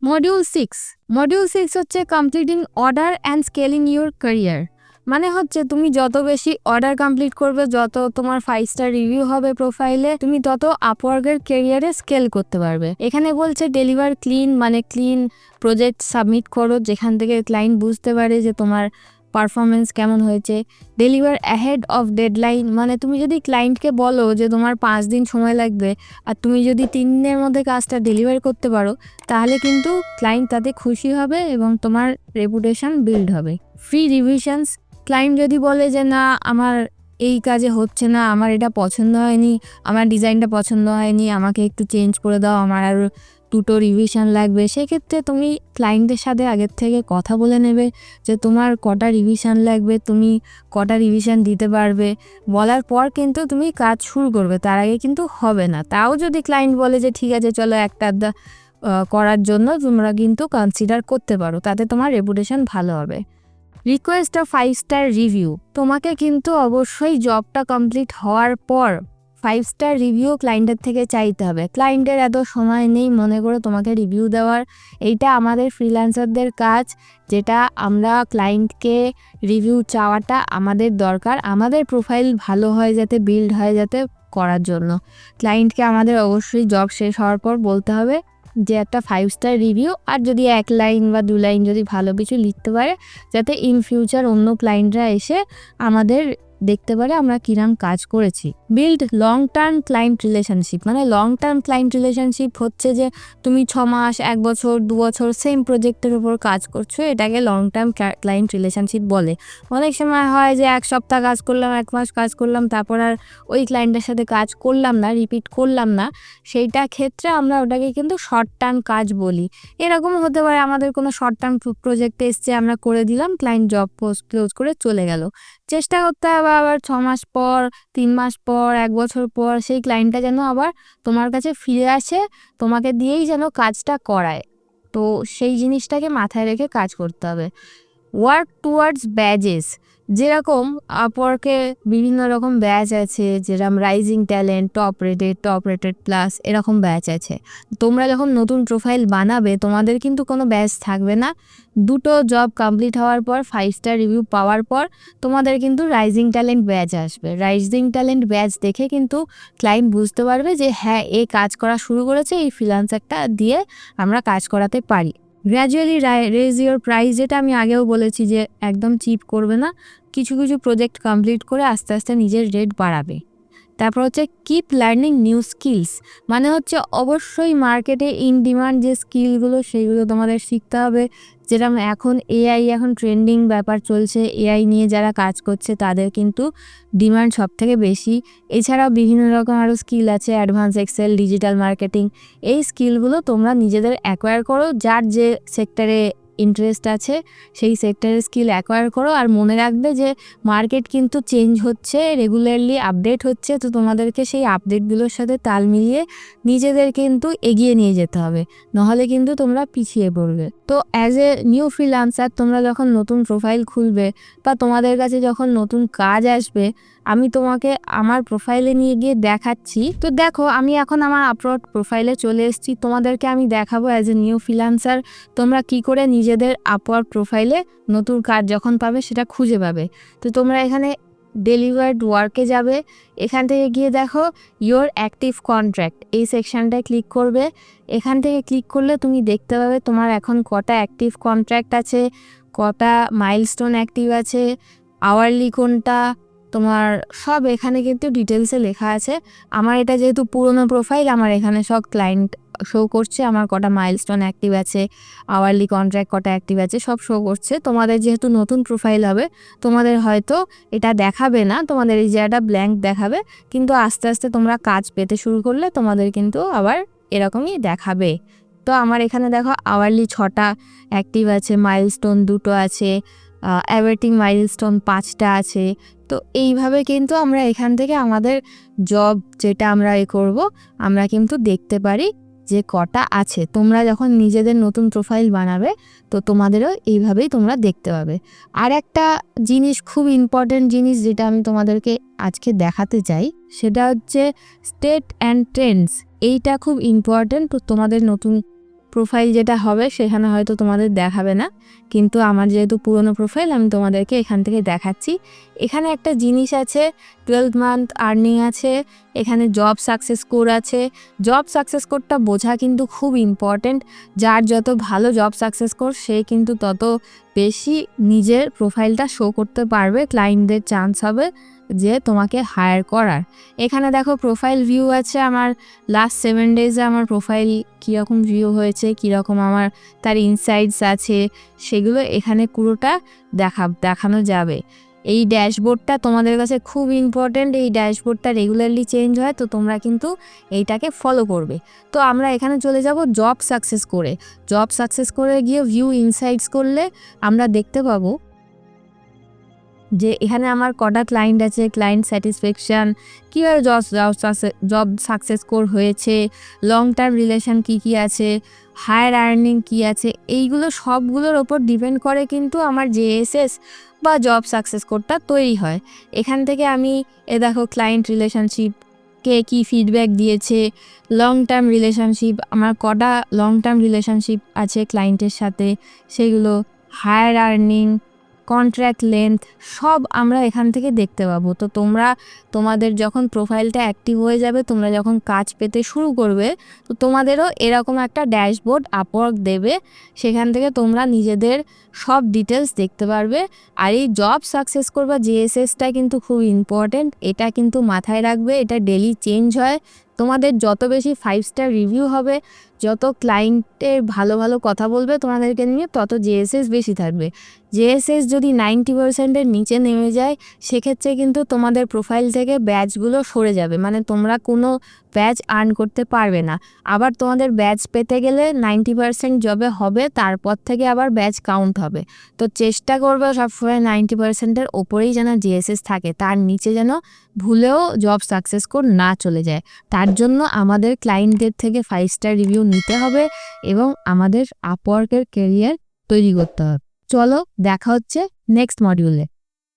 Module 6 হচ্ছে completing order and scaling your career. মানে হচ্ছে তুমি যত বেশি অর্ডার কমপ্লিট করবে, যত তোমার 5 স্টার রিভিউ হবে প্রোফাইলে, তুমি তত আপওয়ার্কের ক্যারিয়ারে স্কেল করতে পারবে। এখানে বলছে ডেলিভার ক্লিন, মানে ক্লিন প্রজেক্ট সাবমিট করো যেখান থেকে ক্লায়েন্ট বুঝতে পারে যে তোমার পারফরমেন্স কেমন হয়েছে। ডেলিভার অ্যাহেড অফ ডেডলাইন, মানে তুমি যদি ক্লায়েন্টকে বলো যে তোমার 5 দিন সময় লাগবে আর তুমি যদি 3 দিনের মধ্যে কাজটা ডেলিভার করতে পারো, তাহলে কিন্তু ক্লায়েন্ট তাতে খুশি হবে এবং তোমার রেপুটেশন বিল্ড হবে। ফ্রি রিভিশনস, ক্লায়েন্ট যদি বলে যে না আমার এই কাজে হচ্ছে না, আমার এটা পছন্দ হয়নি, আমার ডিজাইনটা পছন্দ হয়নি, আমাকে একটু চেঞ্জ করে দাও, আমার আরও 2টো রিভিশন লাগবে, সেক্ষেত্রে তুমি ক্লায়েন্টের সাথে আগের থেকে কথা বলে নেবে যে তোমার কটা রিভিশন লাগবে, তুমি কটা রিভিশন দিতে পারবে। বলার পর কিন্তু তুমি কাজ শুরু করবে, তার আগে কিন্তু হবে না। তাও যদি ক্লায়েন্ট বলে যে ঠিক আছে চলো একটা আধটা করার জন্য তোমরা কিন্তু কনসিডার করতে পারো, তাতে তোমার রেপুটেশন ভালো হবে। রিকোয়েস্ট অফ 5 স্টার রিভিউ, তোমাকে কিন্তু অবশ্যই জবটা কমপ্লিট হওয়ার পর 5 স্টার রিভিউ ক্লায়েন্টের থেকে চাইতে হবে। ক্লায়েন্টের এত সময় নেই মনে করে তোমাকে রিভিউ দেওয়ার, এইটা আমাদের ফ্রিল্যান্সারদের কাজ, যেটা আমরা ক্লায়েন্টকে রিভিউ চাওয়াটা আমাদের দরকার, আমাদের প্রোফাইল ভালো হয় যাতে, বিল্ড হয় যাতে, করার জন্য ক্লায়েন্টকে আমাদের অবশ্যই জব শেষ হওয়ার পর বলতে হবে যে একটা 5 স্টার রিভিউ, আর যদি 1 লাইন বা 2 লাইন যদি ভালো কিছু লিখতে পারে যাতে ইন ফিউচার অন্য ক্লায়েন্টরা এসে আমাদের দেখতে পারে আমরা কিরম কাজ করেছি। Build long term client relationship, মানে লং টার্ম ক্লায়েন্ট রিলেশনশিপ হচ্ছে যে তুমি 6 মাস, 1 বছর, 2 বছর সেম প্রজেক্টের উপর কাজ করছো, এটাকে লং টার্ম ক্লায়েন্ট রিলেশনশিপ বলে। অনেক সময় হয় যে 1 সপ্তাহ কাজ করলাম, 1 মাস কাজ করলাম, তারপর আর ওই ক্লায়েন্টের সাথে কাজ করলাম না, রিপিট করলাম না, সেইটা ক্ষেত্রে আমরা ওটাকে কিন্তু শর্ট টার্ম কাজ বলি। এরকমও হতে পারে আমাদের কোনো শর্ট টার্ম প্রজেক্টে এসছে, আমরা করে দিলাম, ক্লায়েন্ট জব পোস্ট ক্লোজ করে চলে গেল। চেষ্টা করতে হবে আবার 6 মাস পর, 3 মাস পর, 1 বছর পর সেই ক্লায়েন্টটা যেন আবার তোমার কাছে ফিরে আসে, তোমাকে দিয়েই যেন কাজটা করায়। তো সেই জিনিসটাকে মাথায় রেখে কাজ করতে হবে। ওয়ার্ক টুয়ার্ডস ব্যাজেস, যেরকম আপওয়ার্কে বিভিন্ন রকম ব্যাচ আছে, যেরকম rising talent, top rated plus, এরকম ব্যাচ আছে। তোমরা যখন নতুন প্রোফাইল বানাবে তোমাদের কিন্তু কোনো ব্যাচ থাকবে না। 2টো জব কমপ্লিট হওয়ার পর 5 স্টার রিভিউ পাওয়ার পর তোমাদের কিন্তু রাইজিং ট্যালেন্ট ব্যাচ আসবে। রাইজিং ট্যালেন্ট ব্যাচ দেখে কিন্তু ক্লায়েন্ট বুঝতে পারবে যে হ্যাঁ এ কাজ করা শুরু করেছে, এই ফ্রিল্যান্সারটা দিয়ে আমরা কাজ করাতে পারি। গ্র্যাজুয়ালি রেজ ইউর প্রাইস, যেটা আমি আগেও বলেছি যে একদম চিপ করবে না, কিছু কিছু প্রজেক্ট কমপ্লিট করে আস্তে আস্তে নিজের রেট বাড়াবে। তারপর হচ্ছে কিপ লার্নিং নিউ স্কিলস, মানে হচ্ছে অবশ্যই মার্কেটে ইন ডিমান্ড যে স্কিলগুলো সেইগুলো তোমাদের শিখতে হবে। যেরকম এখন এআই এখন ট্রেন্ডিং ব্যাপার চলছে, এআই নিয়ে যারা কাজ করছে তাদের কিন্তু ডিমান্ড সব থেকে বেশি। এছাড়াও বিভিন্ন রকম আরও স্কিল আছে, অ্যাডভান্স এক্সেল, ডিজিটাল মার্কেটিং, এই স্কিলগুলো তোমরা নিজেদের অ্যাকোয়ার করো, যার যে সেক্টরে ইন্টারেস্ট আছে সেই সেক্টরের স্কিল অ্যাকোয়ার করো। আর মনে রাখবে যে মার্কেট কিন্তু চেঞ্জ হচ্ছে, রেগুলারলি আপডেট হচ্ছে, তো তোমাদেরকে সেই আপডেটগুলোর সাথে তাল মিলিয়ে নিজেদের কিন্তু এগিয়ে নিয়ে যেতে হবে, নাহলে কিন্তু তোমরা পিছিয়ে পড়বে। তো অ্যাজ এ নিউ ফ্রিল্যান্সার তোমরা যখন নতুন প্রোফাইল খুলবে বা তোমাদের কাছে যখন নতুন কাজ আসবে, আমি তোমাকে আমার প্রোফাইলে নিয়ে গিয়ে দেখাচ্ছি। তো দেখো আমি এখন আমার আপলোড প্রোফাইলে চলে এসেছি, তোমাদেরকে আমি দেখাবো অ্যাজ এ নিউ ফ্রিল্যান্সার তোমরা কি করে নিজেদের আপওয়ার্ক প্রোফাইলে নতুন কাজ যখন পাবে সেটা খুঁজে পাবে। তো তোমরা এখানে ডেলিভার্ড ওয়ার্কে যাবে, এখান থেকে গিয়ে দেখো ইয়োর অ্যাক্টিভ কন্ট্রাক্ট, এই সেকশানটায় ক্লিক করবে। এখান থেকে ক্লিক করলে তুমি দেখতে পাবে তোমার এখন কটা অ্যাক্টিভ কন্ট্রাক্ট আছে, কটা মাইলস্টোন অ্যাক্টিভ আছে, আওয়ারলি কোনটা, তোমার সব এখানে কিন্তু ডিটেলসে লেখা আছে। আমার এটা যেহেতু পুরোনো প্রোফাইল, আমার এখানে সব ক্লায়েন্ট শো করছে, আমার কটা মাইলস্টোন অ্যাক্টিভ আছে, আওয়ারলি কন্ট্রাক্ট কটা অ্যাক্টিভ আছে, সব শো করছে। তোমাদের যেহেতু নতুন প্রোফাইল হবে তোমাদের হয়তো এটা দেখাবে না, তোমাদের এই জায়গাটা ব্ল্যাঙ্ক দেখাবে, কিন্তু আস্তে আস্তে তোমরা কাজ পেতে শুরু করলে তোমাদের কিন্তু আবার এরকমই দেখাবে। তো আমার এখানে দেখো আওয়ারলি 6টা অ্যাক্টিভ আছে, মাইলস্টোন 2টো আছে, অ্যাওয়েটিং মাইলস্টোন 5টা আছে। তো এইভাবে কিন্তু আমরা এখান থেকে আমাদের জব যেটা আমরা করব আমরা কিন্তু দেখতে পারি যে কটা আছে। তোমরা যখন নিজেদের নতুন প্রোফাইল বানাবে তো তোমাদেরও এইভাবেই তোমরা দেখতে পাবে। আর একটা জিনিস, খুব ইম্পর্টেন্ট জিনিস যেটা আমি তোমাদেরকে আজকে দেখাতে চাই, সেটা হচ্ছে স্টেট অ্যান্ড ট্রেন্ডস। এইটা খুব ইম্পর্টেন্ট তোমাদের নতুন প্রোফাইল যেটা হবে সেখানে হয়তো তোমাদের দেখাবে না, কিন্তু আমার যেহেতু পুরনো প্রোফাইল আমি তোমাদেরকে এখান থেকে দেখাচ্ছি। এখানে একটা জিনিস আছে, 12 মান্থ আর্নিং আছে, এখানে জব সাকসেস স্কোর আছে। জব সাকসেস স্কোরটা বোঝা কিন্তু খুব ইম্পর্ট্যান্ট। যার যত ভালো জব সাকসেস স্কোর সে কিন্তু তত বেশি নিজের প্রোফাইলটা শো করতে পারবে, ক্লায়েন্টদের চান্স হবে যে তোমাকে হায়ার করার। এখানে দেখো প্রোফাইল ভিউ আছে, আমার লাস্ট 7 ডেজে আমার প্রোফাইল কীরকম ভিউ হয়েছে, কীরকম আমার তার ইনসাইটস আছে, সেগুলো এখানে পুরোটা দেখানো যাবে। এই ড্যাশবোর্ডটা তোমাদের কাছে খুব ইম্পর্ট্যান্ট, এই ড্যাশবোর্ডটা রেগুলারলি চেঞ্জ হয়, তো তোমরা কিন্তু এইটাকে ফলো করবে। তো আমরা এখানে চলে যাব জব সাকসেস করে। জব সাকসেস করে গিয়ে ভিউ ইনসাইটস করলে আমরা দেখতে পাবো যে এখানে আমার কটা ক্লায়েন্ট আছে, ক্লায়েন্ট স্যাটিসফ্যাকশান, কীভাবে জব সাকসেস স্কোর হয়েছে, লং টার্ম রিলেশন কী আছে, হায়ার আর্নিং কী আছে, এইগুলো সবগুলোর ওপর ডিপেন্ড করে কিন্তু আমার জেএসএস বা জব সাকসেস স্কোরটা তৈরি হয়। এখান থেকে আমি দেখো ক্লায়েন্ট রিলেশনশিপ কে কী ফিডব্যাক দিয়েছে, লং টার্ম রিলেশনশিপ আমার কটা লং টার্ম রিলেশনশিপ আছে ক্লায়েন্টের সাথে, সেগুলো, হায়ার আর্নিং, কন্ট্রাক্ট লেন্থ, সব আমরা এখান থেকে দেখতে পাবো। তো তোমরা তোমাদের যখন প্রোফাইলটা অ্যাক্টিভ হয়ে যাবে, তোমরা যখন কাজ পেতে শুরু করবে, তো তোমাদেরও এরকম একটা ড্যাশবোর্ড আপওয়ার্ক দেবে, সেখান থেকে তোমরা নিজেদের সব ডিটেলস দেখতে পারবে। আর এই জব সাকসেস করবা জেএসএসটা কিন্তু খুব ইম্পর্ট্যান্ট, এটা কিন্তু মাথায় রাখবে, এটা ডেলি চেঞ্জ হয়। তোমাদের যত বেশি 5 স্টার রিভিউ হবে, যত ক্লায়েন্টের ভালো ভালো কথা বলবে তোমাদেরকে নিয়ে, তত জেএসএস বেশি থাকবে। জেএসএস যদি 90%-এর নিচে নেমে যায়, সেক্ষেত্রে কিন্তু তোমাদের প্রোফাইল থেকে ব্যাচগুলো সরে যাবে, মানে তোমরা কোনো ব্যাচ আর্ন করতে পারবে না। আবার তোমাদের ব্যাচ পেতে গেলে 90% জবে হবে, তারপর থেকে আবার ব্যাচ কাউন্ট হবে। তো চেষ্টা করবে সবসময় 90%-এর ওপরেই যেন জেএসএস থাকে, তার নিচে যেন ভুলেও জব সাকসেস স্কোর না চলে যায়। তার জন্য আমাদের ক্লায়েন্টদের থেকে 5 স্টার রিভিউ নিতে হবে এবং আমাদের আপওয়ার্কের ক্যারিয়ার তৈরি করতে হবে। চলো দেখা হচ্ছে নেক্সট মডিউলে।